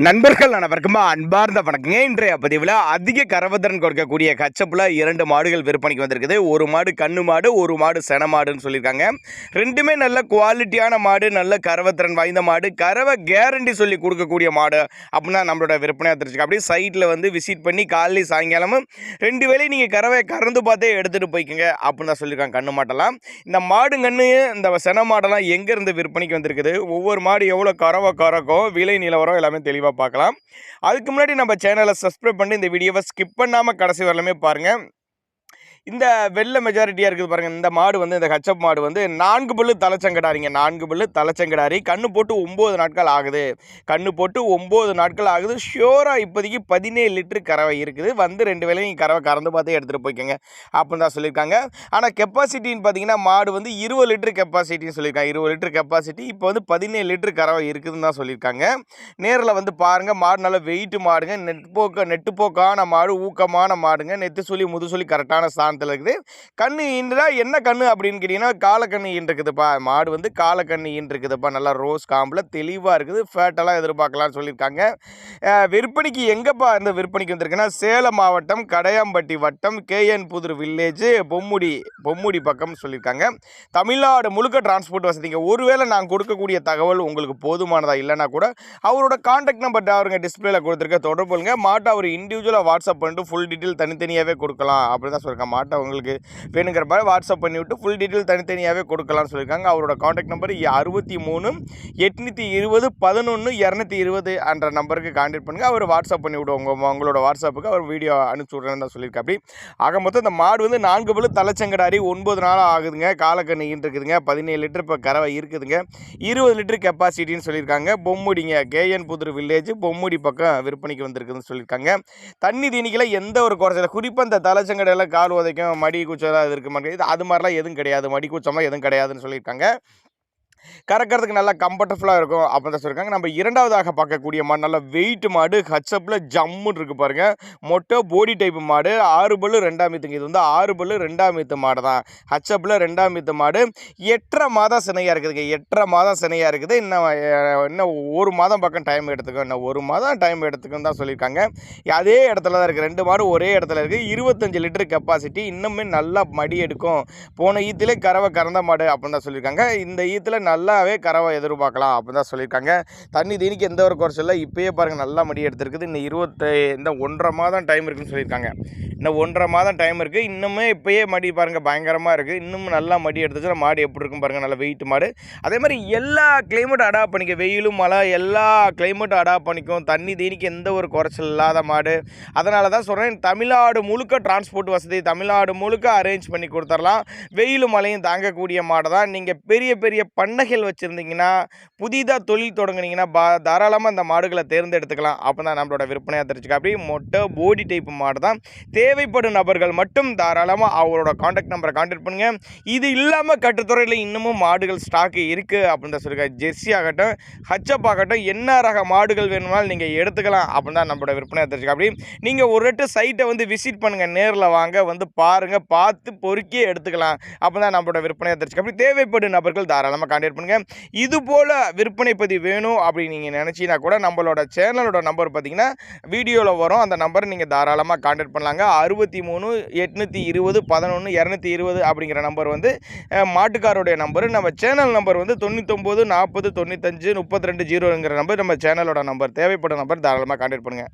நண்பர்கள் அனைவருக்கும் அன்பார்ந்த வணக்கங்க. இன்றைய பதிவில் அதிக கறவைத்திறன் கொடுக்கக்கூடிய கச்சப்பில் 2 மாடுகள் விற்பனைக்கு வந்திருக்குது. ஒரு மாடு கண்ணு மாடு, ஒரு மாடு சென மாடுன்னு சொல்லியிருக்காங்க. ரெண்டுமே நல்ல குவாலிட்டியான மாடு, நல்ல கறவைத்திறன் வாய்ந்த மாடு, கறவை கேரண்டி சொல்லி கொடுக்கக்கூடிய மாடு அப்படின்னா நம்மளோட விற்பனையாக தெரிஞ்சுக்க. அப்படியே சைட்டில் வந்து விசிட் பண்ணி காலையில் சாயங்காலமும் 2 வேளையும் நீங்கள் கறவை கறந்து பார்த்தே எடுத்துகிட்டு போய்க்குங்க அப்படின்னு தான் சொல்லியிருக்காங்க. கண்ணு மாட்டெல்லாம் இந்த மாடு கண்ணு இந்த சென மாடெல்லாம் எங்கேருந்து விற்பனைக்கு வந்திருக்குது, ஒவ்வொரு மாடு எவ்வளோ கறவை கறக்கும், விலை நிலவரம் எல்லாமே தெளிவாக பார்க்கலாம். அதுக்கு முன்னாடி நம்ம சேனலை சப்ஸ்கிரைப் பண்ணி இந்த வீடியோவை ஸ்கிப் பண்ணாமல் கடைசி வரலுமே பாருங்கள். இந்த வெள்ளை மெஜாரிட்டியாக இருக்குது பாருங்கள். இந்த மாடு வந்து இந்த ஹச்சப் மாடு வந்து 4 பல்லு தலைச்சங்கடாரிங்க. 4 பல்லு தலைச்சங்கடாரி. கண்ணு போட்டு 9 நாட்கள் ஆகுது. கண்ணு போட்டு 9 நாட்கள் ஆகுது. ஷியோராக இப்போதைக்கு 17 லிட்டரு கறவை இருக்குது. வந்து 2 வேளையும் கறவை கறந்து பார்த்தே எடுத்துகிட்டு போய்க்கோங்க அப்படின்னு தான் சொல்லியிருக்காங்க. ஆனால் கெப்பாசிட்டின்னு பார்த்தீங்கன்னா மாடு வந்து 20 லிட்டரு கெப்பாசிட்டின்னு சொல்லியிருக்காங்க. 20 லிட்டரு கெப்பாசிட்டி. இப்போ வந்து 17 லிட்டரு கறவை இருக்குதுன்னு தான் சொல்லியிருக்காங்க. நேரில் வந்து பாருங்கள். மாடு நல்ல வெயிட்டு மாடுங்க. நெட்டுப்போக்கான மாடு, ஊக்கமான மாடுங்க. நெத்து சொல்லி முதுசொல்லி கரெக்டான இருக்குது. கண்ணு ஈன்றா என்ன கண்ணு அப்படின்னு கேட்டீங்கன்னா காலக்கண்ணு ஈன்றுக்குதுப்பா. மாடு வந்து காலக்கண்ணு ஈன்றுக்குதுப்பா. நல்லா ரோஸ் காம்பில் தெளிவாக இருக்குது. ஃபேட்டெல்லாம் எதிர்பார்க்கலாம்னு சொல்லியிருக்காங்க. விற்பனைக்கு எங்கேப்பா இந்த விற்பனைக்கு வந்திருக்குன்னா சேலம் மாவட்டம் கடையாம்பட்டி வட்டம் கேஎன் புதூர் வில்லேஜ் பொம்முடி பக்கம் சொல்லியிருக்காங்க. தமிழ்நாடு முழுக்க டிரான்ஸ்போர்ட் வசதிங்க. ஒருவேளை நான் கொடுக்கக்கூடிய தகவல் உங்களுக்கு போதுமானதாக இல்லைன்னா கூட அவரோட கான்டாக்ட் நம்பர் அவருங்க டிஸ்பிளேல கொடுத்துருக்க தொடர்பு கொள்ளுங்க. மாட்டை அவர் இண்டிவிஜுவலாக வாட்ஸ்அப் பண்ணிட்டு ஃபுல் டீட்டெயில் தனித்தனியாகவே கொடுக்கலாம் அப்படி தான் சொல்லியிருக்காங்க. மாட்டை உங்களுக்கு வேணுங்கிற மாதிரி வாட்ஸ்அப் பண்ணிவிட்டு ஃபுல் டீட்டெயில் தனித்தனியாகவே கொடுக்கலாம்னு சொல்லியிருக்காங்க. அவரோட கான்டாக்ட் நம்பர் 63 820 11 220 என்ற நம்பருக்கு கான்டாக்ட் பண்ணுங்கள். அவர் வாட்ஸ்அப் பண்ணி விடுவோம். உங்களோட வாட்ஸ்அப்புக்கு அவர் வீடியோ அனுப்பிச்சி விட்றேன்னு தான் சொல்லியிருக்கேன். அப்படி ஆக மொத்தம் இந்த மாடு வந்து 4 பல்லு தலைச்சங்கடாரி 9 நாள் ஆகுதுங்க. காலக்கண்ணு இருக்குதுங்க. 17 லிட்டர் இப்போ கறவை இருக்குதுங்க. 20 லிட்டர் கெப்பாசிட்டின்னு சொல்லியிருக்காங்க. பொம்முடிங்க கேஎன் புதூர் வில்லேஜ் பொம்முடி பக்கம் விற்பனைக்கு வந்திருக்குதுன்னு சொல்லியிருக்காங்க. தண்ணி தீனிக்கல எந்த ஒரு குறைச்சல, குறிப்பாக இந்த தலைச்சங்கடையில் கால் உதைக்கும், மடி கூச்சம் அது இருக்க மாட்டேங்குது. அது மாதிரிலாம் எதுவும் கிடையாது. மடி கூச்சமாக எதுவும் கிடையாதுன்னு சொல்லியிருக்காங்க. கறக்கிறதுக்கு நல்லா கம்ஃபர்டபுளாக இருக்கும் அப்படின்னு தான் சொல்லியிருக்காங்க. நம்ம இரண்டாவதாக பார்க்கக்கூடிய மாடு நல்ல வெயிட் மாடு. ஹச்சப்பில் ஜம்முன்னு இருக்குது பாருங்கள். மொட்டை போடி டைப் மாடு. 6 பல்லு 2ஆம் ஈத்துங்க. இது வந்து 6 பல்லு 2ஆம் ஈத்து மாடு தான். ஹச்சப்பில் 2ஆம் ஈத்து மாடு. 8.5 மாதம் சினையாக இருக்குதுங்க. 8.5 மாதம் சினையாக இருக்குது. இன்னும் 1 மாதம் பக்கம் டைம் எடுத்துக்கும். இன்னும் 1 மாதம் டைம் எடுத்துக்குன்னு தான் சொல்லியிருக்காங்க. அதே இடத்துல தான் இருக்குது. 2 மாடு ஒரே இடத்துல இருக்குது. 25 லிட்டர் கெப்பாசிட்டி. இன்னுமே நல்லா மடி எடுக்கும். போன ஈத்திலே கறவை கறந்த மாடு அப்படின்னு தான் சொல்லியிருக்காங்க. இந்த ஈத்தில் நல்லாவே கறவை எதிர்பார்க்கலாம் அப்படின்னு தான் சொல்லியிருக்காங்க. தண்ணி தீனிக்கு எந்த ஒரு குறைச்சல் இல்லை. இப்போயே பாருங்கள் நல்லா மடி எடுத்துருக்குது. இந்த 1.5 மாதம் டைம் இருக்குதுன்னு சொல்லியிருக்காங்க. இன்னும் 1.5 மாதம் டைம் இருக்குது. இன்னுமே இப்போயே மடி பாருங்கள் பயங்கரமாக இருக்குது. இன்னும் நல்லா மடி எடுத்துச்சுன்னா மாடு எப்படி இருக்கும் பாருங்கள். நல்லா வெயிட் மாடு. அதே மாதிரி எல்லா கிளைமேட்டும் அடாப்ட் பண்ணிக்க. வெயிலும் மழை எல்லா கிளைமேட்டும் அடாப்ட் பண்ணிக்கும். தண்ணி தீனிக்கு எந்த ஒரு குறைச்சல் இல்லாத மாடு. அதனால தான் சொல்கிறேன், தமிழ்நாடு முழுக்க டிரான்ஸ்போர்ட் வசதி தமிழ்நாடு முழுக்க அரேஞ்ச் பண்ணி கொடுத்துடலாம். வெயிலும் மழையும் தாங்கக்கூடிய மாடு தான். நீங்கள் பெரிய பெரிய பண்ணைகள் வச்சுருந்தீங்கன்னா, புதிதாக தொழில் தொடங்குனீங்கன்னா தாராளமாக இந்த மாடுகளை தேர்ந்தெடுத்துக்கலாம். அப்போ தான் நம்மளோட விற்பனையாக தெரிஞ்சுக்க. அப்படி மொட்டை போடி டைப் மாடு தான். தேவைப்படும் நபர்கள் மட்டும் தாராளமாக அவரோட கான்டாக்ட் நம்பரை கான்டாக்ட் பண்ணுங்கள். இது இல்லாமல் கட்டுத்துறையில் இன்னமும் மாடுகள் ஸ்டாக்கு இருக்குது அப்படின்னு தான் சொல்லியிருக்காங்க. ஜெர்சி ஆகட்டும், ஹச்சப் ஆகட்டும், என்ன ரக மாடுகள் வேணுமாலும் நீங்கள் எடுத்துக்கலாம் அப்படின்னு தான் நம்மளோட விற்பனையாக தெரிஞ்சுக்க. அப்படி நீங்கள் ஒரு ரெட்டு சைட்டை வந்து விசிட் பண்ணுங்கள். நேரில் வாங்க, வந்து பாருங்கள், பார்த்து பொறுக்கியே எடுத்துக்கலாம். அப்போ தான் நம்மளோட விற்பனையாக தெரிஞ்சுக்க. அப்படி தேவைப்படும் நபர்கள் தாராளமாக கான்டாக்ட் பண்ணுங்கள். இது போல் விற்பனை பதிவு வேணும் அப்படின்னு நீங்கள் நினச்சினா கூட நம்மளோட சேனலோட நம்பர் பார்த்தீங்கன்னா வீடியோவில் வரும். அந்த நம்பரை நீங்கள் தாராளமாக கான்டாக்ட் பண்ணலாங்க. 63 820 11 220 அப்படிங்கிற நம்பர் வந்து மாட்டுக்காரோடைய நம்பரு. நம்ம சேனல் நம்பர் வந்து 99 40 95 32 0ங்கிற நம்பர் நம்ம சேனலோட நம்பர். தேவைப்படும் நம்பர் தாராளமாக கான்டாக்ட் பண்ணுங்கள்.